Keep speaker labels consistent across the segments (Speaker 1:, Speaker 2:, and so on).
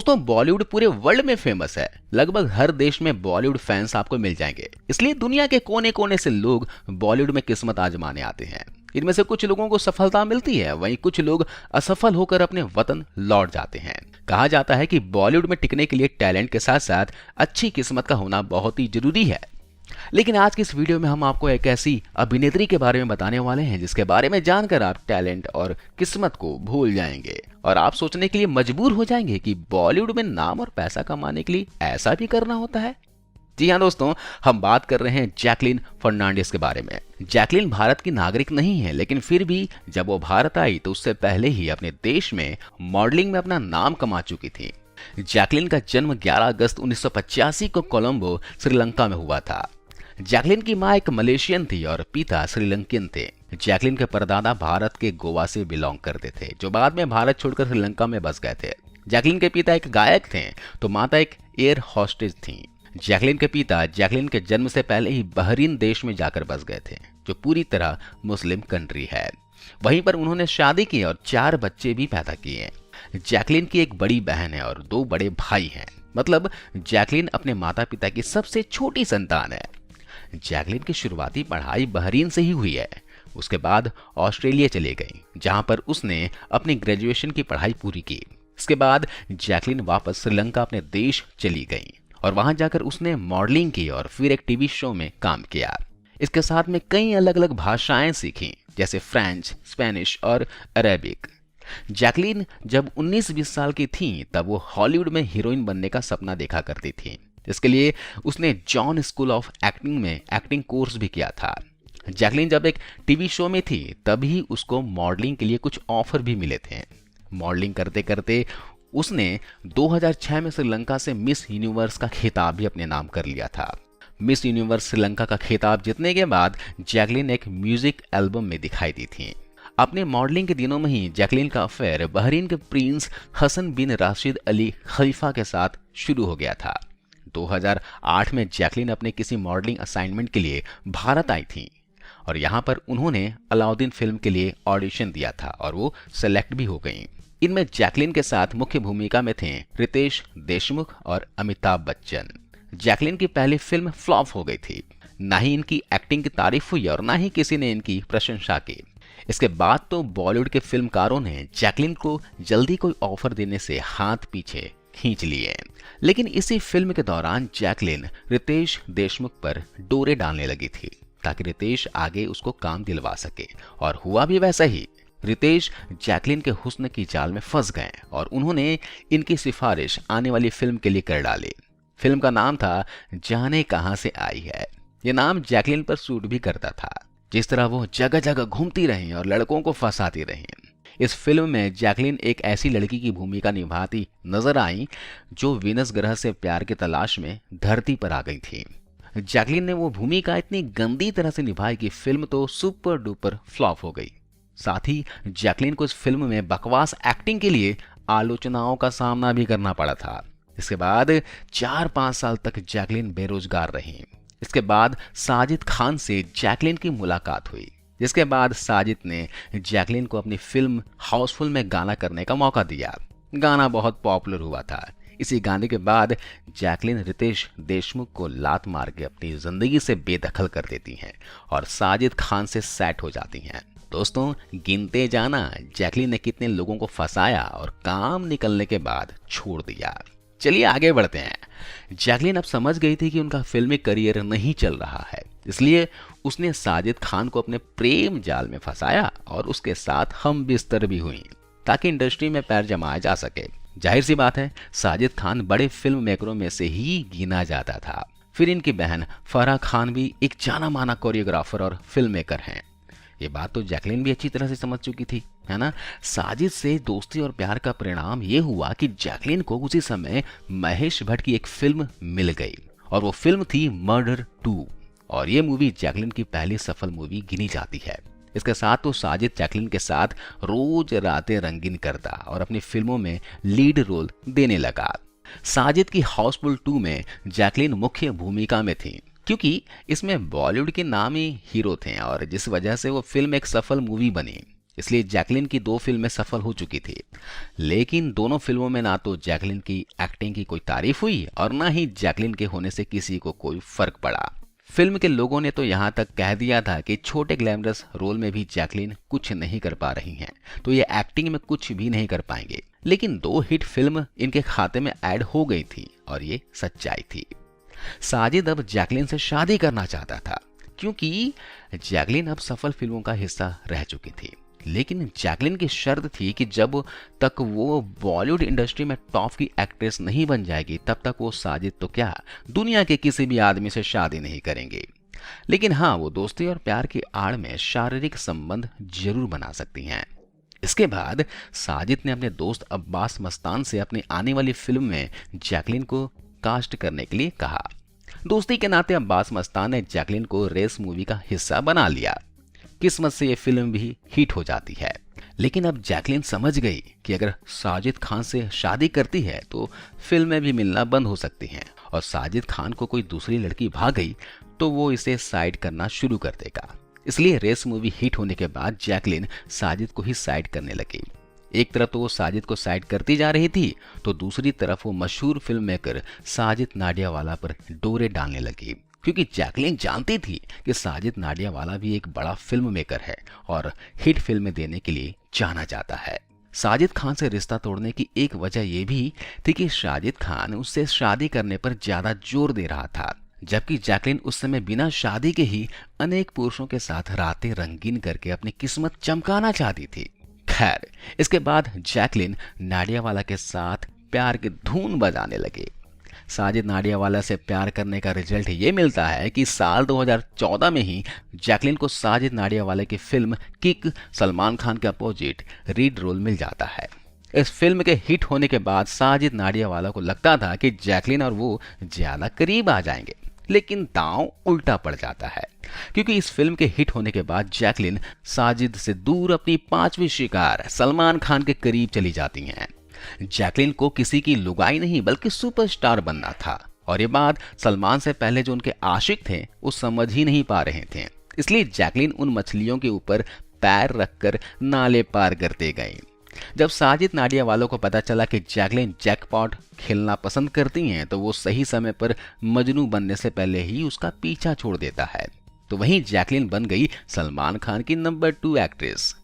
Speaker 1: दोस्तों बॉलीवुड पूरे वर्ल्ड में फेमस है। लगभग हर देश में बॉलीवुड फैंस आपको मिल जाएंगे। इसलिए दुनिया के कोने कोने से लोग बॉलीवुड में किस्मत आजमाने आते हैं। इनमें से कुछ लोगों को सफलता मिलती है, वहीं कुछ लोग असफल होकर अपने वतन लौट जाते हैं। कहा जाता है कि बॉलीवुड में टिकने के लिए टैलेंट के साथ साथ अच्छी किस्मत का होना बहुत ही जरूरी है। लेकिन आज की इस वीडियो में हम आपको एक ऐसी अभिनेत्री के बारे में बताने वाले हैं जिसके बारे में जानकर आप टैलेंट और किस्मत को भूल जाएंगे और आप सोचने के लिए मजबूर हो जाएंगे कि बॉलीवुड में नाम और पैसा कमाने के लिए ऐसा भी करना होता है। जी हाँ दोस्तों, हम बात कर रहे हैं जैकलीन फर्नांडिस के बारे में। जैकलीन भारत की नागरिक नहीं है, लेकिन फिर भी जब वो भारत आई तो उससे पहले ही अपने देश में मॉडलिंग में अपना नाम कमा चुकी थी। जैकलीन का जन्म 11 अगस्त 1985 को कोलंबो, श्रीलंका में हुआ था। जैकलीन की मां एक मलेशियन थी और पिता श्रीलंकियन थे। जैकलीन के परदादा भारत के गोवा से बिलोंग करते थे, जो बाद में भारत छोड़कर श्रीलंका में बस गए थे। जैकलीन के पिता एक गायक थे तो माता एक एयर हॉस्टेज थी। जैकलीन के पिता जैकलीन के जन्म से पहले ही बहरीन देश में जाकर बस गए थे, जो पूरी तरह मुस्लिम कंट्री है। वहीं पर उन्होंने शादी की और 4 बच्चे भी पैदा किए। जैकलीन की एक बड़ी बहन है और 2 बड़े भाई हैं। मतलब जैकलीन अपने माता पिता की सबसे छोटी संतान है। जैकलीन की शुरुआती पढ़ाई बहरीन से ही हुई है। उसके बाद ऑस्ट्रेलिया चले गई, जहां पर उसने अपनी ग्रेजुएशन की पढ़ाई पूरी की। इसके बाद जैकलीन वापस श्रीलंका अपने देश चली गई और वहां जाकर उसने मॉडलिंग की और फिर एक टीवी शो में काम किया। इसके साथ में कई अलग अलग भाषाएं सीखी, जैसे फ्रेंच, स्पेनिश और अरेबिक। जैकलीन जब 19-20 साल की थी तब वो हॉलीवुड में हीरोइन बनने का सपना देखा करती थी। इसके लिए उसने जॉन स्कूल ऑफ एक्टिंग में एक्टिंग कोर्स भी किया था। जैकलीन जब एक टीवी शो में थी तभी उसको मॉडलिंग के लिए कुछ ऑफर भी मिले थे। मॉडलिंग करते करते उसने 2006 में श्रीलंका से मिस यूनिवर्स का खिताब भी अपने नाम कर लिया था। मिस यूनिवर्स श्रीलंका का खिताब जीतने के बाद जैकलीन एक म्यूजिक एल्बम में दिखाई दी थी। अपने मॉडलिंग के दिनों में ही जैकलीन का अफेयर बहरीन के प्रिंस हसन बिन राशिद अली खलीफा के साथ शुरू हो गया था। 2008 में जैकलीन अपने किसी मॉडलिंग असाइनमेंट के लिए भारत आई थी और यहाँ पर उन्होंने अलाउद्दीन फिल्म के लिए ऑडिशन दिया था और वो सेलेक्ट भी हो गई। इनमें जैकलीन के साथ मुख्य भूमिका में थे रितेश देशमुख और अमिताभ बच्चन। जैकलीन की पहली फिल्म फ्लॉप हो गई थी। ना ही इनकी एक्टिंग की तारीफ हुई और ना ही किसी ने इनकी प्रशंसा की। इसके बाद तो बॉलीवुड के फिल्मकारों ने जैकलीन को जल्दी कोई ऑफर देने से हाथ पीछे खींच लिए। लेकिन इसी फिल्म के दौरान जैकलीन रितेश देशमुख पर डोरे डालने लगी थी ताकि रितेश आगे उसको काम दिलवा सके, और हुआ भी वैसा ही। रितेश जैकलीन के हुस्न की जाल में फंस गए और उन्होंने इनकी सिफारिश आने वाली फिल्म के लिए कर डाली। फिल्म का नाम था जाने कहां से आई है। ये नाम जैकलीन पर सूट भी करता था। जिस तरह वो जगह जगह घूमती रही और लड़कों को फंसाती रही। इस फिल्म में जैकलीन एक ऐसी लड़की की भूमिका निभाती नजर आई जो वीनस ग्रह से प्यार की तलाश में धरती पर आ गई थी। जैकलीन ने वो भूमिका इतनी गंदी तरह से निभाई कि फिल्म तो सुपर डुपर फ्लॉप हो गई। साथ ही जैकलीन को इस फिल्म में बकवास एक्टिंग के लिए आलोचनाओं का सामना भी करना पड़ा था। इसके बाद 4-5 साल तक जैकलीन बेरोजगार रही। इसके बाद साजिद खान से जैकलीन की मुलाकात हुई, जिसके बाद साजिद ने जैकलीन को अपनी फिल्म हाउसफुल में गाना करने का मौका दिया। गाना बहुत पॉपुलर हुआ था। इसी गाने के बाद जैकलीन रितेश देशमुख को लात मार के अपनी जिंदगी से बेदखल कर देती हैं और साजिद खान से सेट हो जाती हैं। दोस्तों, गिनते जाना जैकलीन ने कितने लोगों को फंसाया और काम निकलने के बाद छोड़ दिया। चलिए आगे बढ़ते हैं। जैकलीन अब समझ गई थी कि उनका फिल्मी करियर नहीं चल रहा है, इसलिए उसने साजिद खान को अपने प्रेम जाल में फंसाया और उसके साथ हम बिस्तर भी हुई ताकि इंडस्ट्री में पैर जमाया जा सके। जाहिर सी बात है, साजिद खान बड़े फिल्म मेकरों में से ही गिना जाता था। फिर इनकी बहन फराह खान भी एक जाना माना कोरियोग्राफर और फिल्म मेकर हैं। ये बात तो जैकलीन भी अच्छी तरह से समझ चुकी थी, है ना। साजिद से दोस्ती और प्यार का परिणाम ये हुआ कि जैकलीन को उसी समय महेश भट्ट की एक फिल्म मिल गई और वो फिल्म थी मर्डर 2, और ये मूवी जैकलीन की पहली सफल मूवी गिनी जाती है। इसके साथ तो साजिद जैकलीन के साथ रोज रातें रंगीन करता और अपनी फिल्मों में लीड रोल देने लगा। साजिद की हाउसफुल 2 में जैकलीन मुख्य भूमिका में थी, क्योंकि इसमें बॉलीवुड के नामी हीरो थे और जिस वजह से वो फिल्म एक सफल मूवी बनी। इसलिए जैकलिन की 2 फिल्में सफल हो चुकी थी। लेकिन दोनों फिल्मों में ना तो जैकलिन की एक्टिंग की कोई तारीफ हुई और ना ही जैकलिन के होने से किसी को कोई फर्क पड़ा। फिल्म के लोगों ने तो यहाँ तक कह दिया था कि छोटे ग्लैमरस रोल में भी जैकलिन कुछ नहीं कर पा रही हैं, तो ये एक्टिंग में कुछ भी नहीं कर पाएंगे। लेकिन 2 हिट फिल्म इनके खाते में ऐड हो गई थी और ये सच्चाई थी। साजिद अब जैकलिन से शादी करना चाहता था क्योंकि जैकलिन अब सफल फिल्मों का हिस्सा रह चुकी थी। लेकिन जैकलिन की शर्त थी कि जब तक वो बॉलीवुड इंडस्ट्री में टॉप की एक्ट्रेस नहीं बन जाएगी तब तक वो साजिद तो क्या दुनिया के किसी भी आदमी से शादी नहीं करेंगे। लेकिन हाँ, वो दोस्ती और प्यार की आड़ में शारीरिक संबंध जरूर बना सकती हैं। इसके बाद साजिद ने अपने दोस्त अब्बास मस्तान से अपनी आने वाली फिल्म में जैकलिन को कास्ट करने के लिए कहा। दोस्ती के नाते अब्बास मस्तान ने जैकलिन को रेस मूवी का हिस्सा बना लिया। किस्मत से ये फिल्म भी हिट हो जाती है। लेकिन अब जैकलिन समझ गई कि अगर साजिद खान से शादी करती है तो फिल्में भी मिलना बंद हो सकती हैं और साजिद खान को कोई दूसरी लड़की भाग गई तो वो इसे साइड करना शुरू कर देगा। इसलिए रेस मूवी हिट होने के बाद जैकलिन साजिद को ही साइड करने लगी। एक तरफ तो वो साजिद को साइड करती जा रही थी तो दूसरी तरफ वो मशहूर फिल्म मेकर साजिद नाडियावाला पर डोरे डालने लगी, क्योंकि जैकलिन जानती थी कि साजिद नाडियावाला भी एक बड़ा फिल्म मेकर है और हिट फिल्में देने के लिए जाना जाता है। साजिद खान से रिश्ता तोड़ने की एक वजह यह भी थी कि साजिद खान उससे शादी करने पर ज्यादा जोर दे रहा था, जबकि जैकलिन उस समय बिना शादी के ही अनेक पुरुषों के साथ रातें रंगीन करके अपनी किस्मत चमकाना चाहती थी। खैर, इसके बाद जैकलिन नाडियावाला के साथ प्यार की धून बजाने लगी। साजिद नाडियावाला से प्यार करने का रिजल्ट ये मिलता है कि साल 2014 में ही जैकलिन को साजिद नाडियावाला की फिल्म किक सलमान खान के अपोजिट रीड रोल मिल जाता है। इस फिल्म के हिट होने के बाद साजिद नाडियावाला को लगता था कि जैकलिन और वो ज्यादा करीब आ जाएंगे, लेकिन दांव उल्टा पड़ जाता है, क्योंकि इस फिल्म के हिट होने के बाद जैकलिन साजिद से दूर अपनी 5वीं शिकार सलमान खान के करीब चली जाती हैं। जैकलिन को किसी की लुगाई नहीं बल्कि सुपरस्टार बनना था और ये बात सलमान से पहले जो उनके आशिक थे वो समझ ही नहीं पा रहे थे। इसलिए जैकलिन उन मछलियों के ऊपर पैर रखकर नाले पार करते गए। जब साजिद नाडियावाला को पता चला कि जैकलिन जैकपॉट खेलना पसंद करती हैं तो वो सही समय पर मजनू बनने से पहले ही उसका पीछा छोड़ देता है। तो वहीं जैकलिन बन गई सलमान खान की नंबर 2 एक्ट्रेस,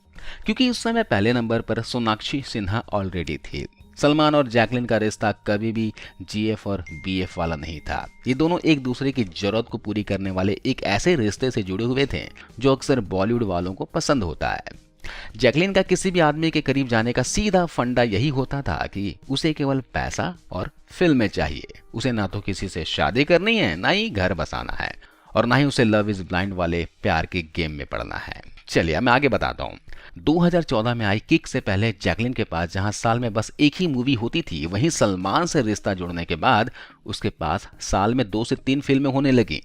Speaker 1: क्योंकि उस समय पहले नंबर पर सोनाक्षी सिन्हा ऑलरेडी थी। सलमान और जैकलिन का रिश्ता कभी भी जीएफ और बीएफ वाला नहीं था। ये दोनों एक दूसरे की जरूरत को पूरी करने वाले एक ऐसे रिश्ते से जुड़े हुए थे जो अक्सर बॉलीवुड वालों को पसंद होता है। जैकलिन का किसी भी आदमी के करीब जाने का सीधा फंडा यही होता था कि उसे केवल पैसा और फिल्में चाहिए। उसे ना तो किसी से शादी करनी है, ना ही घर बसाना है और ना ही उसे लव इज ब्लाइंड वाले प्यार के गेम में पड़ना है। चलिए मैं आगे बताता हूँ। 2014 में आई किक से पहले जैकलिन के पास जहां साल में बस एक ही मूवी होती थी, वहीं सलमान से रिश्ता जुड़ने के बाद उसके पास साल में 2 से 3 फिल्में होने लगी।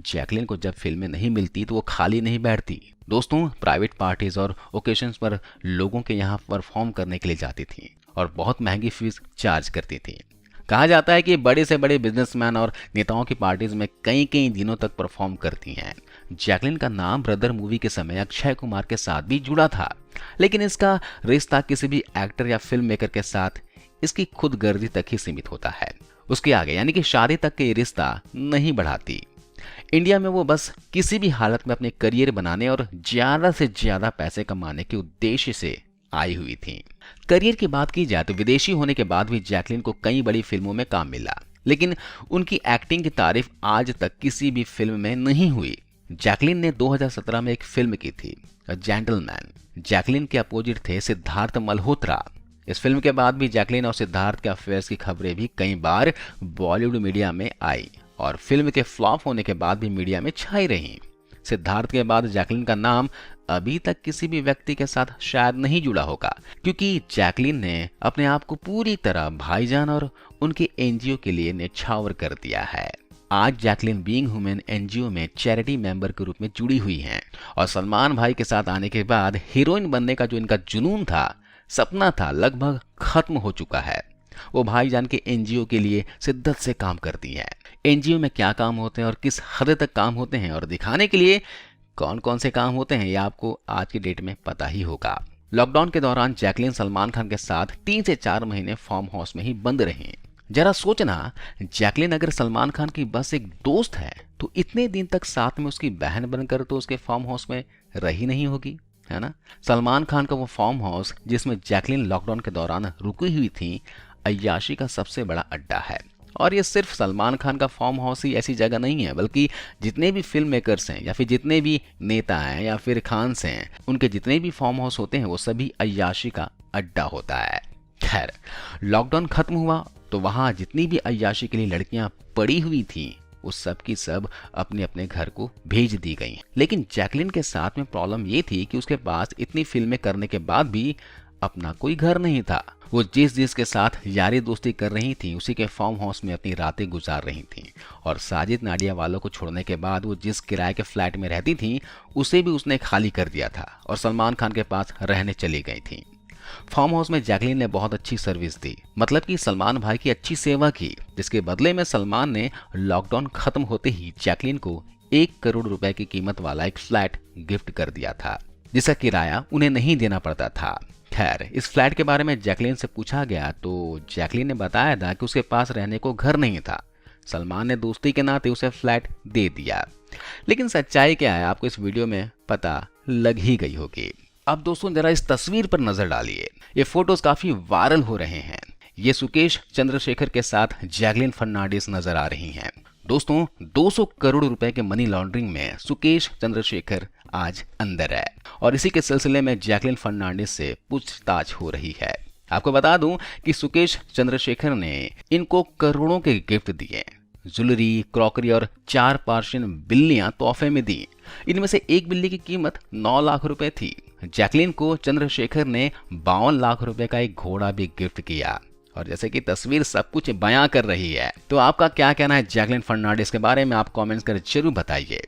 Speaker 1: जैकलिन को जब फिल्में नहीं मिलती तो वो खाली नहीं बैठती। दोस्तों, प्राइवेट पार्टीज और ओकेशंस पर लोगों के यहाँ परफॉर्म करने के लिए जाती थी और बहुत महंगी फीस चार्ज करती थी। कहा जाता है कि बड़े से बड़े बिजनेसमैन और नेताओं की पार्टीज में कई कई दिनों तक परफॉर्म करती हैं। जैकलिन का नाम ब्रदर मूवी के समय अक्षय कुमार के साथ भी जुड़ा था, लेकिन इसका रिश्ता किसी भी एक्टर या फिल्म मेकर के साथ इसकी खुदगर्जी तक ही सीमित होता है। उसके आगे यानी कि शादी तक के रिश्ता नहीं बढ़ाती। इंडिया में वो बस किसी भी हालत में अपने करियर बनाने और ज्यादा से ज्यादा पैसे कमाने के उद्देश्य से आई हुई थी। करियर की बात की जाए तो विदेशी होने के बाद भी जैकलिन को कई बड़ी फिल्मों में काम मिला, लेकिन उनकी एक्टिंग की तारीफ आज तक किसी भी फिल्म में नहीं हुई। जैकलिन ने 2017 में एक फिल्म की थी जेंटलमैन। जैकलिन के अपोजिट थे सिद्धार्थ मल्होत्रा। इस फिल्म के बाद भी जैकलिन और सिद्धार्थ के अफेयर्स की खबरें भी कई बार बॉलीवुड मीडिया में आई और फिल्म के फ्लॉप होने के बाद भी मीडिया में छाई रही। सिद्धार्थ के बाद जैकलिन का नाम अभी तक किसी भी व्यक्ति के साथ शायद नहीं जुड़ा होगा, क्योंकि जैकलिन ने अपने आप को पूरी तरह भाईजान और उनके एनजीओ के लिए न्यौछावर कर दिया है। आज जैकलिन बीइंग ह्यूमन एनजीओ में चैरिटी मेंबर के रूप में जुड़ी हुई हैं और सलमान भाई के साथ आने के बाद हीरोइन बनने का जो इनका जुनून था, सपना था, लगभग खत्म हो चुका है। वो भाईजान के एनजीओ के लिए शिद्दत से काम करती हैं। एनजीओ में क्या काम होते हैं और किस हद तक काम होते हैं और दिखाने के लिए कौन कौन से काम होते हैं ये आपको आज की डेट में पता ही होगा। लॉकडाउन के दौरान जैकलीन सलमान खान के साथ 3 से 4 महीने फार्म हाउस में ही बंद रही। जरा सोचना, जैकलीन अगर सलमान खान की बस एक दोस्त है तो इतने दिन तक साथ में उसकी बहन बनकर तो उसके फार्म हाउस में रही नहीं होगी, है ना। सलमान खान का वो फार्म हाउस जिसमें जैकलीन लॉकडाउन के दौरान रुकी हुई थी, अय्याशी का सबसे बड़ा अड्डा है। और ये सिर्फ सलमान खान का फार्म हाउस ही ऐसी जगह नहीं है, बल्कि जितने भी फिल्म मेकर्स हैं या फिर जितने भी नेता हैं या फिर खान्स हैं, उनके जितने भी फार्म हाउस होते हैं वो सभी अय्याशी का अड्डा होता है। खैर, लॉकडाउन खत्म हुआ तो वहां जितनी भी अय्याशी के लिए लड़कियां पड़ी हुई थी वो सब की सब अपने अपने घर को भेज दी गई। लेकिन जैकलीन के साथ में प्रॉब्लम ये थी कि उसके पास इतनी फिल्में करने के बाद भी अपना कोई घर नहीं था। वो जिस जिसके साथ यारी दोस्ती कर रही थी उसी के फार्म हाउस में अपनी रातें गुजार रही थी। और साजिद नाडिया वालों को छोड़ने के बाद वो जिस किराए के फ्लैट में रहती थी उसे भी उसने खाली कर दिया था और सलमान खान के पास रहने चली गई थी। फार्म हाउस में जैकलीन ने बहुत अच्छी सर्विस दी, मतलब कि सलमान भाई की अच्छी सेवा की, जिसके बदले में सलमान ने लॉकडाउन खत्म होते ही जैकलीन को 1 करोड़ रुपए की कीमत वाला एक फ्लैट गिफ्ट कर दिया था, जिसका किराया उन्हें नहीं देना पड़ता था। खैर, इस फ्लैट के बारे में जैकलीन से पूछा गया तो जैकलीन ने बताया था कि उसके पास रहने को घर नहीं था। सलमान ने दोस्ती के नाते उसे फ्लैट दे दिया। लेकिन सच्चाई क्या है आपको इस वीडियो में पता लग ही गई होगी। अब दोस्तों जरा इस तस्वीर पर नजर डालिए, ये फोटोज काफी वायरल हो रहे हैं। ये सुकेश चंद्रशेखर के साथ जैकलीन फर्नांडिस नजर आ रही हैं। दोस्तों 200 करोड़ रुपए के मनी लॉन्ड्रिंग में सुकेश चंद्रशेखर आज अंदर है और इसी के सिलसिले में जैकलीन फर्नांडिस से पूछताछ हो रही है। आपको बता दूं कि सुकेश चंद्रशेखर ने इनको करोड़ों के गिफ्ट दिए, ज्वेलरी, क्रॉकरी और 4 पर्शियन बिल्लियां तोहफे में दी। इनमें से एक बिल्ली की कीमत 9 लाख रुपए थी। जैकलीन को चंद्रशेखर ने 52 लाख रुपए का एक घोड़ा भी गिफ्ट किया। और जैसे कि तस्वीर सब कुछ बयां कर रही है, तो आपका क्या कहना है जैकलीन फर्नांडिस के बारे में, आप कमेंट्स कर जरूर बताइए।